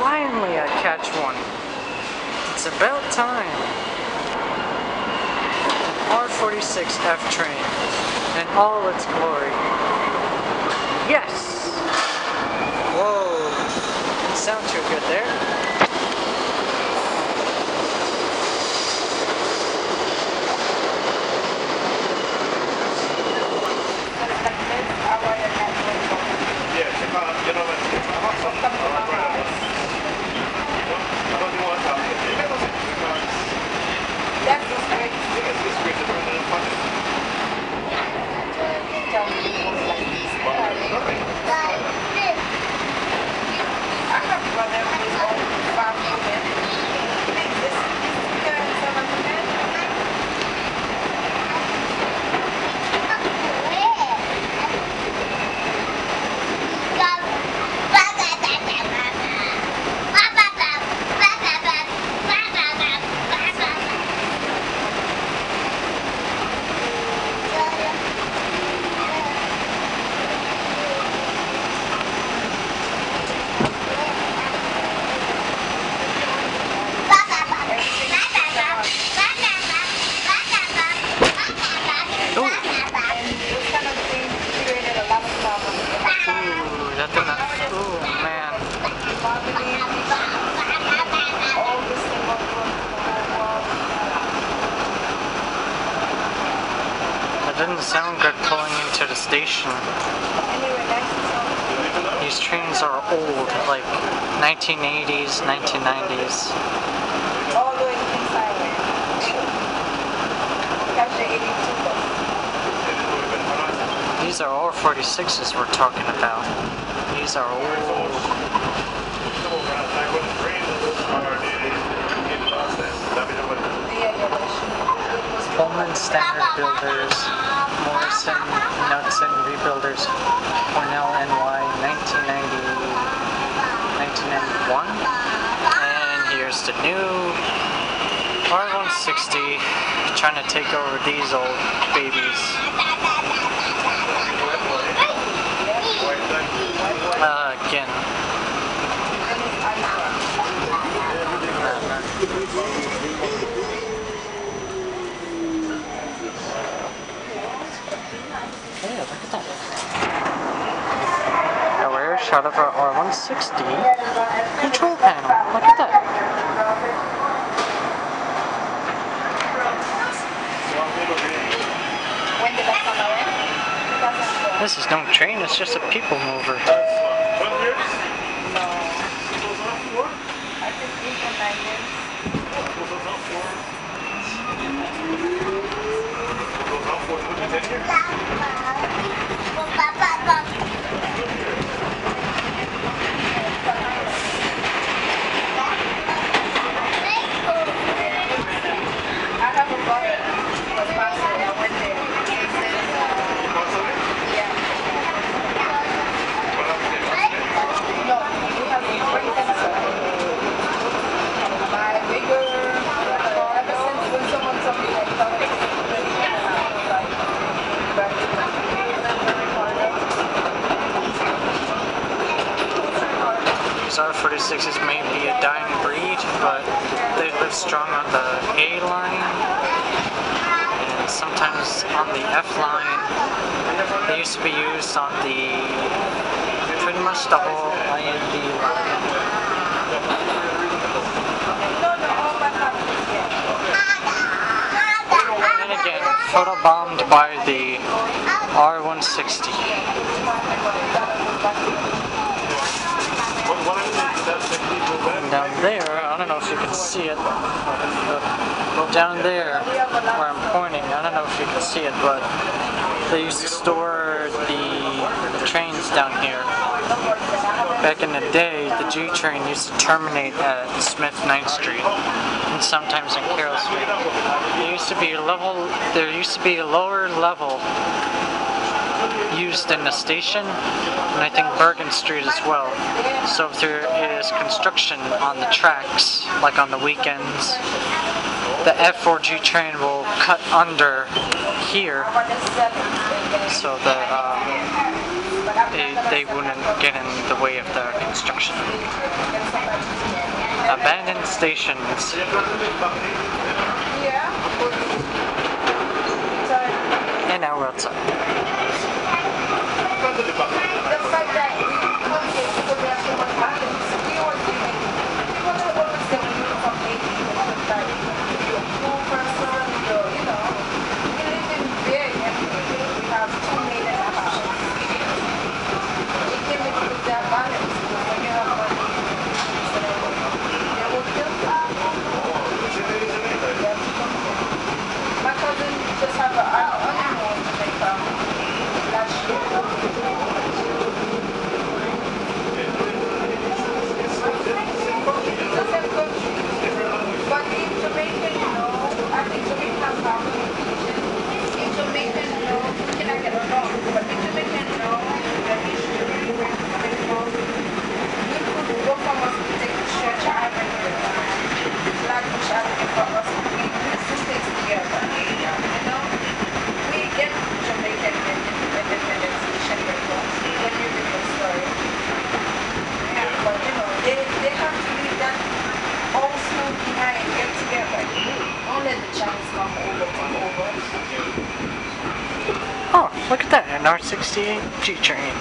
Finally I catch one. It's about time. R46 F Train in all its glory. Yes! Whoa. Didn't sound too good there. It didn't sound good pulling into the station. These trains are old, like 1980s, 1990s. All the way to inside. These are R46s we're talking about. These are old. Pullman Standard Builders, Morrison, Knudsen Rebuilders, Cornell NY, 1991. And here's the new R160 trying to take over these old babies. Again. Yeah, look at that. A rare shot of our R160 control panel. Look at that. When did that come out? This is no train, it's just a people mover. No. I think 8 or 9 years. R46s may be a dying breed, but they live strong on the A line and sometimes on the F line. They used to be used on the pretty much the whole IND line. And again, photobombed by the R160. Down there, I don't know if you can see it, down there where I'm pointing, I don't know if you can see it, but they used to store the trains down here. Back in the day, the G train used to terminate at Smith 9th Street and sometimes in Carroll Street. There used to be a lower level used in the station, and I think Bergen Street as well. So if there is construction on the tracks, like on the weekends, the F4G train will cut under here, so that a they wouldn't get in the way of their construction. Abandoned stations. And now we're outside. Oh, look at that, an R48 G train.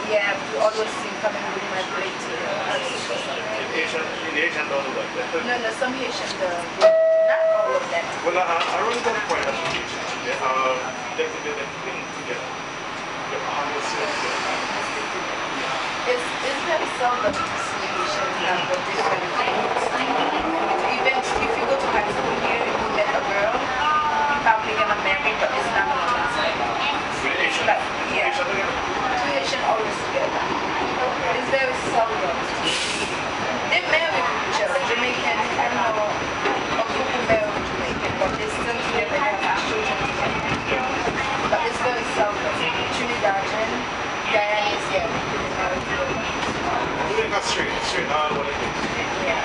Yeah, you always see coming with my plate. No, some Haitian do. Not all of them. Well, I really don't quite appreciate it. They are definitely thing together. The almost It's very seldom to see Haitians have the different things. Even if you go to high school here, if you met a girl, you're probably gonna marry, but it's not gonna last. Like, yeah. Two Haitian always together. It's very seldom. They marry each other. Jamaican, I don't know, a couple marry Jamaican, but they still together and have children together. But it's very seldom. Trinidadian, Guyanese, yeah, they marry together. Jamaica straight all what it is. Yeah.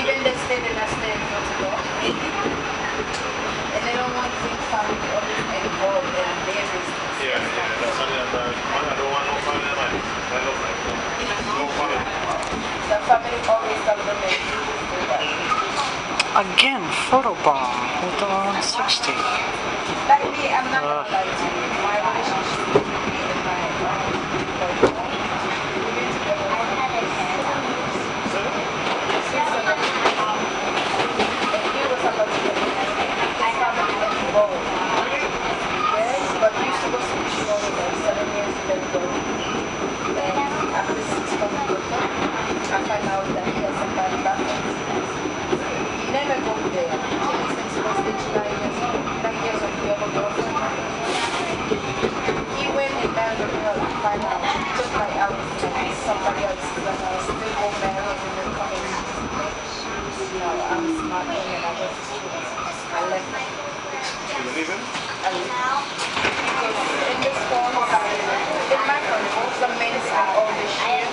Even they stay in Portugal. And they don't want things family always involved in their business. Yeah, that's something that I don't want no family in my life. I love life. No family. The family always tell them they do that. Again, photobomb with the 160. Like me, I'm not gonna lie to you. My relationship with me and my boyfriend, we've been together for 6 years. And he was about to get married. His family was involved. Yes, but we used to go to Michigan like 7 years ago. And after 6 months later, I find out that he has somebody back. He never go there. Since he was 9 years old. 9 years old, he have a girlfriend. He went and married a girl to find out. Just like I was saying, somebody else is gonna still go marry and then come in. No, I'm smart and I was I left. You believe it? I left. Because in this form, in my country, some men say, oh, they share.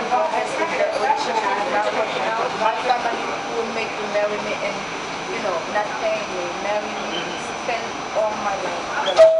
God has to be a relationship with my husband. My family will make you marry me and, you know, not paying me, marry me, spend all my life.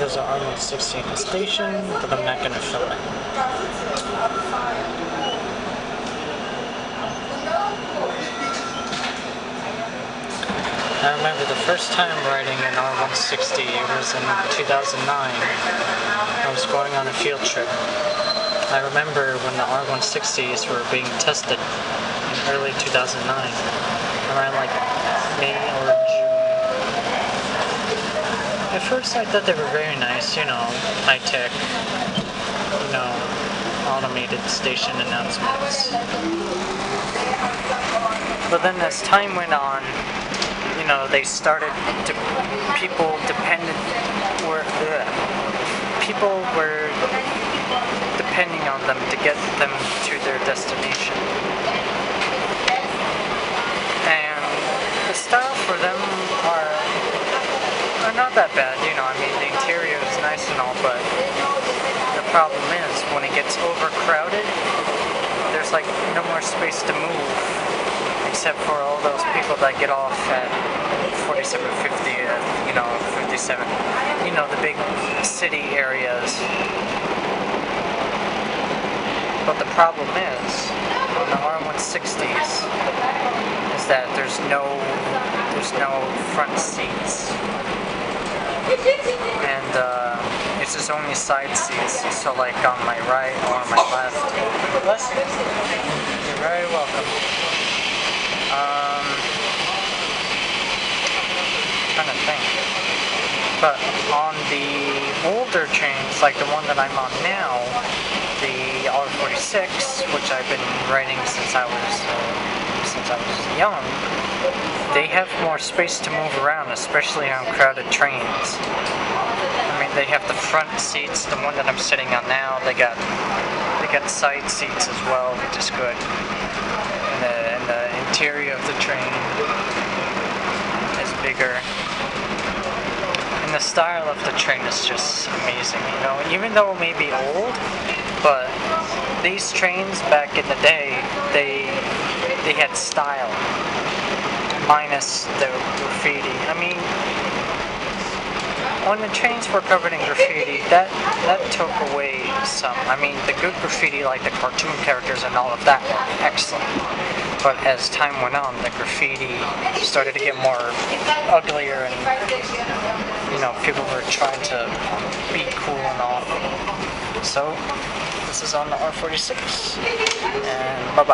shows the R160 in the station, but I'm not going to film it. I remember the first time riding an R160, it was in 2009. I was going on a field trip. I remember when the R160s were being tested in early 2009, around like May or June. At first I thought they were very nice, you know, high-tech, you know, automated station announcements. But then as time went on, you know, they started to, people were depending on them to get them to their destination. And the style for them are not that bad, you know, I mean the interior is nice and all, but the problem is when it gets overcrowded, there's like no more space to move, except for all those people that get off at 4750, you know, 57, you know, the big city areas. But the problem is, on the R160s, is that there's no front seats. And it's just only side seats, so like on my right or on my left. Bless you. You're very welcome. Trying to think. But on the older trains, like the one that I'm on now, the R46, which I've been riding since I was young, they have more space to move around, especially on crowded trains. I mean, they have the front seats, the one that I'm sitting on now. They got side seats as well, which is good. And the interior of the train is bigger. And the style of the train is just amazing, you know, even though it may be old, but these trains back in the day, they had style, minus the graffiti. I mean, when the trains were covered in graffiti, that took away some. I mean, the good graffiti, like the cartoon characters and all of that, were excellent. But as time went on, the graffiti started to get more uglier, and you know, people were trying to be cool and all. So this is on the R46, and bye-bye.